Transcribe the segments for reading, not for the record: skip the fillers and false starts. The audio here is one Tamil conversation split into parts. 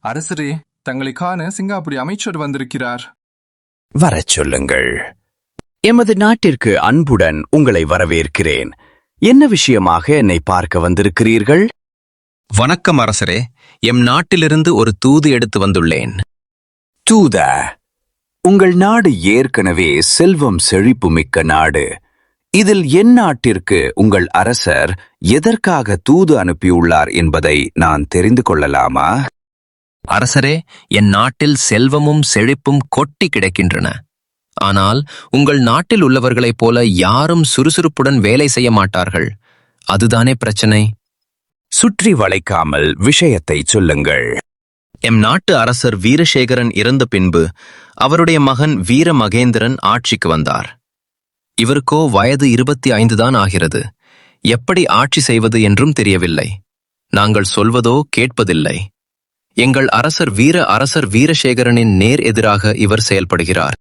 அரசரே, தங்களை காண சிங்காபுரி அமைச்சர் வந்திருக்கிறார். வரச் சொல்லுங்கள். எமது நாட்டிற்கு அன்புடன் உங்களை வரவேற்கிறேன். என்ன விஷயமாக என்னை பார்க்க வந்திருக்கிறீர்கள்? வணக்கம் அரசரே, எம் நாட்டிலிருந்து ஒரு தூது எடுத்து வந்துள்ளேன். தூத? உங்கள் நாடு ஏற்கனவே செல்வம் செழிப்பு மிக்க நாடு. இதில் என் நாட்டிற்கு உங்கள் அரசர் எதற்காக தூது அனுப்பியுள்ளார் என்பதை நான் தெரிந்து கொள்ளலாமா? அரசரே, என் நாட்டில் செல்வமும் செழிப்பும் கொட்டி கிடக்கின்றன. ஆனால் உங்கள் நாட்டில் உள்ளவர்களைப் போல யாரும் சுறுசுறுப்புடன் வேலை செய்ய மாட்டார்கள். அதுதானே பிரச்சனை. சுற்றி வளைக்காமல் விஷயத்தை சொல்லுங்கள். எம் நாட்டு அரசர் வீரசேகரன் இறந்த பின்பு அவருடைய மகன் வீர மகேந்திரன் ஆட்சிக்கு வந்தார். இவருக்கோ வயது 25 தான் ஆகிறது. எப்படி ஆட்சி செய்வது என்றும் தெரியவில்லை. நாங்கள் சொல்வதோ கேட்பதில்லை. எங்கள் அரசர் வீரசேகரனின் நேர் எதிராக இவர் செயல்படுகிறார்.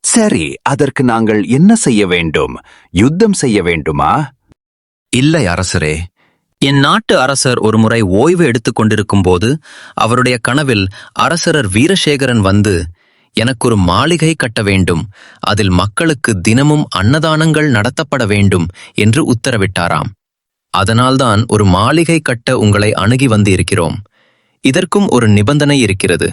சரி, அதற்கு நாங்கள் என்ன செய்ய வேண்டும்? யுத்தம் செய்ய வேண்டுமா? இல்லை அரசரே. என் நாட்டு அரசர் ஒருமுறை ஓய்வு எடுத்துக் கொண்டிருக்கும் போது அவருடைய கனவில் அரசரர் வீரசேகரன் வந்து, எனக்கு ஒரு மாளிகை கட்ட வேண்டும், அதில் மக்களுக்கு தினமும் அன்னதானங்கள் நடத்தப்பட வேண்டும் என்று உத்தரவிட்டாராம். அதனால்தான் ஒரு மாளிகை கட்ட உங்களை அணுகி வந்து இருக்கிறோம். இதற்கும் ஒரு நிபந்தனை இருக்கிறது.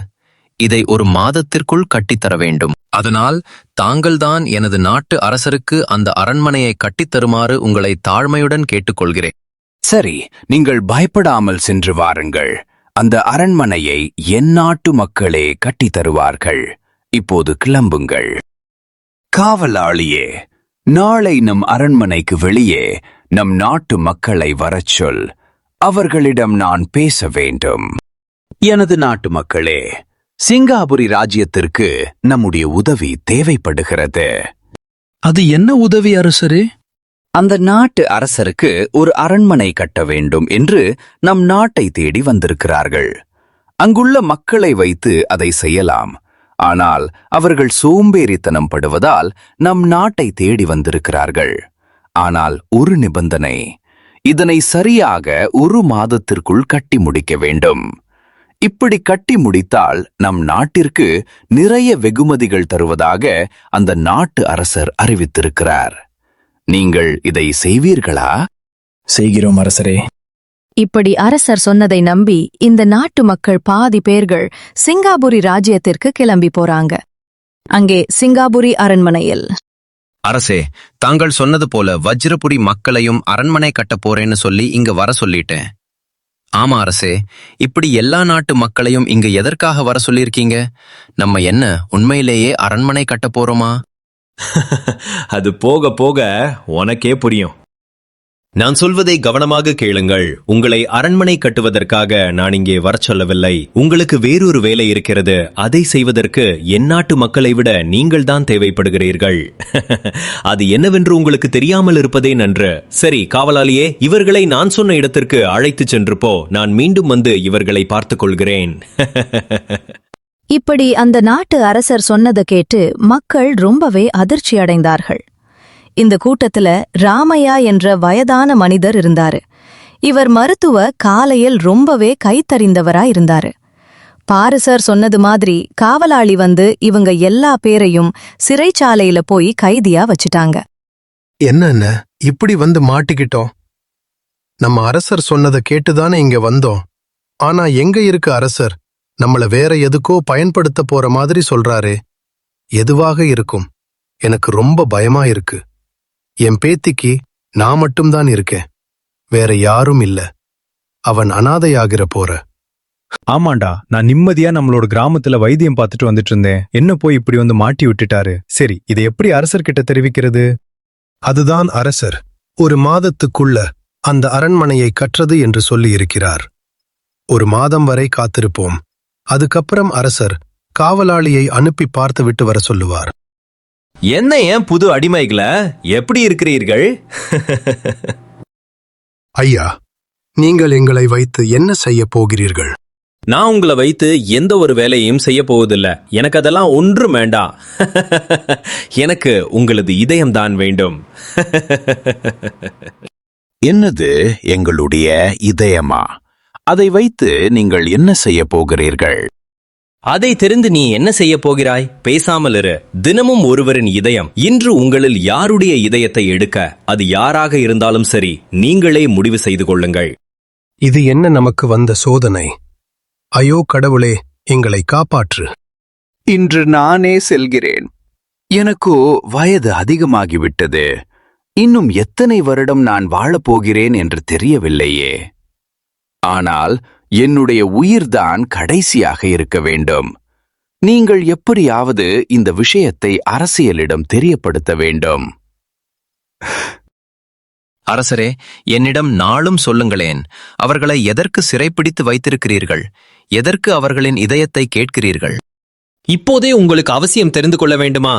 இதை ஒரு மாதத்திற்குள் கட்டித்தர வேண்டும். அதனால் தாங்கள்தான் எனது நாட்டு அரசருக்கு அந்த அரண்மனையை கட்டித்தருமாறு உங்களை தாழ்மையுடன் கேட்டுக்கொள்கிறேன். சரி, நீங்கள் பயப்படாமல் சென்று வாருங்கள். அந்த அரண்மனையை என் நாட்டு மக்களே கட்டித் தருவார்கள். இப்போது கிளம்புங்கள். காவலாளியே, நாளை நம் அரண்மனைக்கு வெளியே நம் நாட்டு மக்களை வரச் சொல். அவர்களிடம் நான் பேச வேண்டும். எனது நாட்டு மக்களே, சிங்காபுரி ராஜ்யத்திற்கு நம்முடைய உதவி தேவைப்படுகிறது. அது என்ன உதவி அரசரே? அந்த நாட்டு அரசருக்கு ஒரு அரண்மனை கட்ட வேண்டும் என்று நம் நாட்டை தேடி வந்திருக்கிறார்கள். அங்குள்ள மக்களை வைத்து அதை செய்யலாம். ஆனால் அவர்கள் சோம்பேறித்தனம் படுவதால் நம் நாட்டை தேடி வந்திருக்கிறார்கள். ஆனால் ஒரு நிபந்தனை, இதனை சரியாக 1 மாதத்திற்குள் கட்டி முடிக்க வேண்டும். இப்படி கட்டி முடித்தால் நம் நாட்டிற்கு நிறைய வெகுமதிகள் தருவதாக அந்த நாட்டு அரசர் அறிவித்திருக்கிறார். நீங்கள் இதை செய்வீர்களா? செய்கிறோம் அரசரே. இப்படி அரசர் சொன்னதை நம்பி இந்த நாட்டு மக்கள் பாதி பேர்கள் சிங்காபுரி ராஜ்யத்திற்கு கிளம்பி போறாங்க. அங்கே சிங்காபுரி அரண்மனையில், அரசே, தாங்கள் சொன்னது போல வஜ்ரபுரி மக்களையும் அரண்மனை கட்டப் போறேன்னு சொல்லி இங்க வர சொல்லிட்டேன். ஆமா அரசே, இப்படி எல்லா நாட்டு மக்களையும் இங்க எதற்காக வர சொல்லியிருக்கீங்க? நம்ம என்ன உண்மையிலேயே அரண்மனை கட்டப் போறோமா? அது போக போக உனக்கே புரியும். நான் சொல்வதை கவனமாக கேளுங்கள். உங்களை அரண்மனை கட்டுவதற்காக நான் இங்கே வர சொல்லவில்லை. உங்களுக்கு வேறொரு வேலை இருக்கிறது. அதை செய்வதற்கு என் நாட்டு மக்களை விட நீங்கள் தான் தேவைப்படுகிறீர்கள். அது என்னவென்று உங்களுக்கு தெரியாமல் இருப்பதே நன்று. சரி காவலாளியே, இவர்களை நான் சொன்ன இடத்திற்கு அழைத்து சென்று போ. நான் மீண்டும் வந்து இவர்களை பார்த்துக் கொள்கிறேன். இப்படி அந்த நாட்டு அரசர் சொன்னதை கேட்டு மக்கள் ரொம்பவே அதிர்ச்சி அடைந்தார்கள். இந்த கூட்டத்துல ராமையா என்ற வயதான மனிதர் இருந்தாரு. இவர் மருத்துவ காலையில் ரொம்பவே கைத்தறிந்தவரா இருந்தாரு. பாரிசர் சொன்னது மாதிரி காவலாளி வந்து இவங்க எல்லா பேரையும் சிறைச்சாலையில போய் கைதியா வச்சுட்டாங்க. என்ன இப்படி வந்து மாட்டிக்கிட்டோம்? நம்ம அரசர் சொன்னதை கேட்டுதானே இங்க வந்தோம். ஆனா எங்க இருக்கு அரசர்? நம்மள வேற எதுக்கோ பயன்படுத்த போற மாதிரி சொல்றாரே. எதுவாக இருக்கும்? எனக்கு ரொம்ப பயமா இருக்கு. என் பேத்திக்கு நான் மட்டும்தான் இருக்கேன், வேற யாரும் இல்ல. அவன் அனாதையாகிற போற. ஆமாண்டா, நான் நிம்மதியா நம்மளோட கிராமத்துல வைத்தியம் பார்த்துட்டு வந்துட்டு இருந்தேன். என்ன போய் இப்படி வந்து மாட்டி விட்டுட்டாரு. சரி, இதை எப்படி அரசர்கிட்ட தெரிவிக்கிறது? அதுதான் அரசர் 1 மாதத்துக்குள்ள அந்த அரண்மனையை கற்றது என்று சொல்லி இருக்கிறார். 1 மாதம் வரை காத்திருப்போம். அதுக்கப்புறம் அரசர் காவலாளியை அனுப்பி பார்த்து விட்டு வர சொல்லுவார். என்ன ஏன் புது அடிமைகளை? எப்படி இருக்கிறீர்கள்? ஐயா, நீங்கள் எங்களை வைத்து என்ன செய்ய போகிறீர்கள்? நான் உங்களை வைத்து எந்த ஒரு வேலையும் செய்ய போவதில்லை. எனக்கு அதெல்லாம் ஒன்றும் வேண்டாம். எனக்கு உங்களது இதயம்தான் வேண்டும். என்னது எங்களுடைய இதயமா? அதை வைத்து நீங்கள் என்ன செய்ய போகிறீர்கள்? அதை தெரிந்து நீ என்ன செய்ய போகிறாய்? பேசாமல் இரு. தினமும் ஒருவரின் இதயம். இன்று உங்களில் யாருடைய இதயத்தை எடுக்க, அது யாராக இருந்தாலும் சரி, நீங்களே முடிவு செய்து கொள்ளுங்கள். இது என்ன நமக்கு வந்த சோதனை? ஐயோ கடவுளே, எங்களை காப்பாற்று. இன்று நானே செல்கிறேன். எனக்கோ வயது அதிகமாகிவிட்டது. இன்னும் எத்தனை வருடம் நான் வாழப்போகிறேன் என்று தெரியவில்லையே. ஆனால் என்னுடைய உயிர்தான் கடைசியாக இருக்க வேண்டும். நீங்கள் எப்படியாவது இந்த விஷயத்தை அரசியலிடம் தெரியப்படுத்த வேண்டும். அரசரே, என்னிடம் நாளும் சொல்லுங்களேன். அவர்களை எதற்கு சிறைப்பிடித்து வைத்திருக்கிறீர்கள்? எதற்கு அவர்களின் இதயத்தை கேட்கிறீர்கள்? இப்போதே உங்களுக்கு அவசியம் தெரிந்து கொள்ள வேண்டுமா?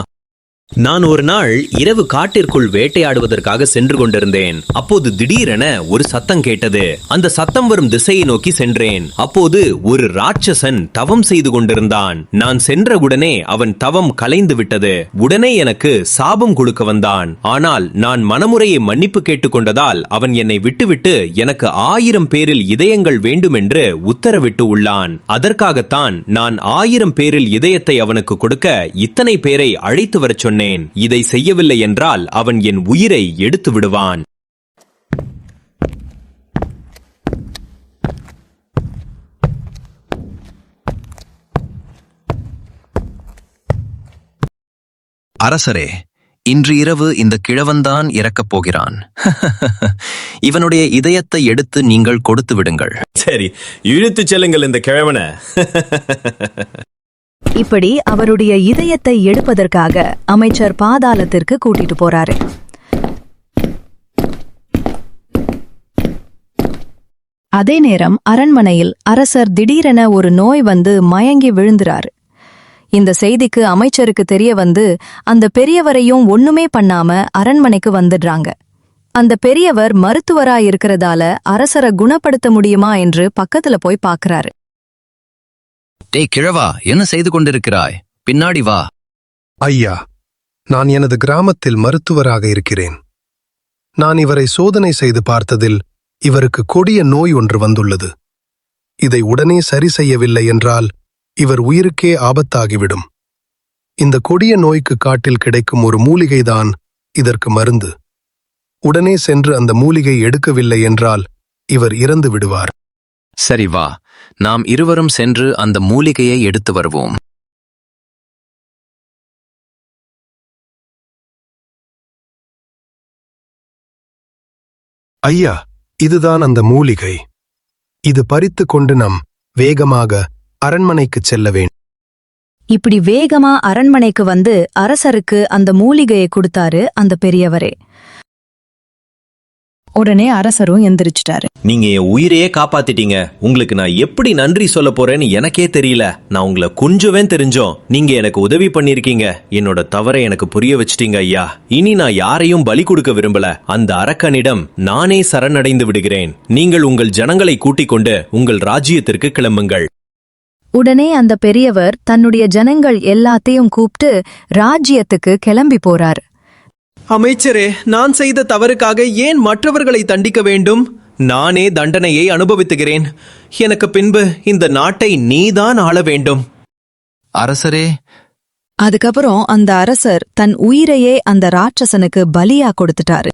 நான் ஒரு நாள் இரவு காட்டிற்குள் வேட்டையாடுவதற்காக சென்று கொண்டிருந்தேன். அப்போது திடீரென ஒரு சத்தம் கேட்டது. அந்த சத்தம் வரும் திசையை நோக்கி சென்றேன். அப்போது ஒரு ராட்சசன் தவம் செய்து கொண்டிருந்தான். நான் சென்றவுடனே அவன் தவம் கலைந்து விட்டது. உடனே எனக்கு சாபம் கொடுக்க வந்தான். ஆனால் நான் மனமுறையை மன்னிப்பு கேட்டுக்கொண்டதால் அவன் என்னை விட்டுவிட்டு எனக்கு 1000 பேரில் இதயங்கள் வேண்டுமென்று உத்தரவிட்டு உள்ளான். அதற்காகத்தான் நான் 1000 பேரில் இதயத்தை அவனுக்கு கொடுக்க இத்தனை பேரை அழைத்து வரச் சொன்னேன். இதை செய்யவில்லை என்றால் அவன் என் உயிரை எடுத்து விடுவான். அரசரே, இன்று இரவு இந்த கிழவன்தான் இறக்கப் போகிறான். இவனுடைய இதயத்தை எடுத்து நீங்கள் கொடுத்து விடுங்கள். சரி, இழுத்துச் செல்லுங்கள் இந்த கிழவனை. இப்படி அவருடைய இதயத்தை எடுப்பதற்காக அமைச்சர் பாதாளத்திற்கு கூட்டிட்டு போறாரு. அதே நேரம் அரண்மனையில் அரசர் திடீரென ஒரு நோய் வந்து மயங்கி விழுந்துறாரு. இந்த செய்திக்கு அமைச்சருக்கு தெரிய வந்து அந்த பெரியவரையும் ஒண்ணுமே பண்ணாம அரண்மனைக்கு வந்துடுறாங்க. அந்த பெரியவர் மருத்துவரா இருக்கிறதால அரசரை குணப்படுத்த முடியுமா என்று பக்கத்துல போய் பாக்குறாரு. டேய் கிழவா, என்ன செய்து கொண்டிருக்கிறாய்? பின்னாடி வா. ஐயா, நான் எனது கிராமத்தில் மருத்துவராக இருக்கிறேன். நான் இவரை சோதனை செய்து பார்த்ததில் இவருக்கு கொடிய நோய் ஒன்று வந்துள்ளது. இதை உடனே சரி செய்யவில்லை என்றால் இவர் உயிருக்கே ஆபத்தாகிவிடும். இந்த கொடிய நோய்க்கு காட்டில் கிடைக்கும் ஒரு மூலிகைதான் இதற்கு மருந்து. உடனே சென்று அந்த மூலிகை எடுக்கவில்லை என்றால் இவர் இறந்து விடுவார். சரி வா, நாம் இருவரும் சென்று அந்த மூலிகையை எடுத்து வருவோம். ஐயா, இதுதான் அந்த மூலிகை. இது பறித்து கொண்டு நாம் வேகமாக அரண்மனைக்கு செல்ல வேண்டும். இப்படி வேகமா அரண்மனைக்கு வந்து அரசருக்கு அந்த மூலிகையை கொடுத்தாரு அந்த பெரியவரே. உடனே அரசரும் எந்திரிச்சிட்டாரு. நீங்க என் உயிரையே காப்பாத்திட்டீங்க. உங்களுக்கு நான் எப்படி நன்றி சொல்ல போறேன்னு எனக்கே தெரியல. நான் உங்களை கொஞ்சவே தெரிஞ்சோம். நீங்க எனக்கு உதவி பண்ணிருக்கீங்க. என்னோட தவறை எனக்கு புரிய வச்சிட்டீங்க ஐயா. இனி நான் யாரையும் பலி கொடுக்க விரும்பல. அந்த அரக்கனிடம் நானே சரணடைந்து விடுகிறேன். நீங்கள் உங்கள் ஜனங்களை கூட்டிக் கொண்டு உங்கள் ராஜ்யத்திற்கு கிளம்புங்கள். உடனே அந்த பெரியவர் தன்னுடைய ஜனங்கள் எல்லாத்தையும் கூப்பிட்டு ராஜ்யத்துக்கு கிளம்பி போறார். அமைச்சரே, நான் செய்த தவறுக்காக ஏன் மற்றவர்களை தண்டிக்க வேண்டும்? நானே தண்டனையை அனுபவித்துகிறேன். எனக்கு பின்பு இந்த நாட்டை நீதான் ஆள வேண்டும். அரசரே, அதுக்கப்புறம் அந்த அரசர் தன் உயிரையே அந்த ராட்சசனுக்கு பலியா கொடுத்துட்டாரு.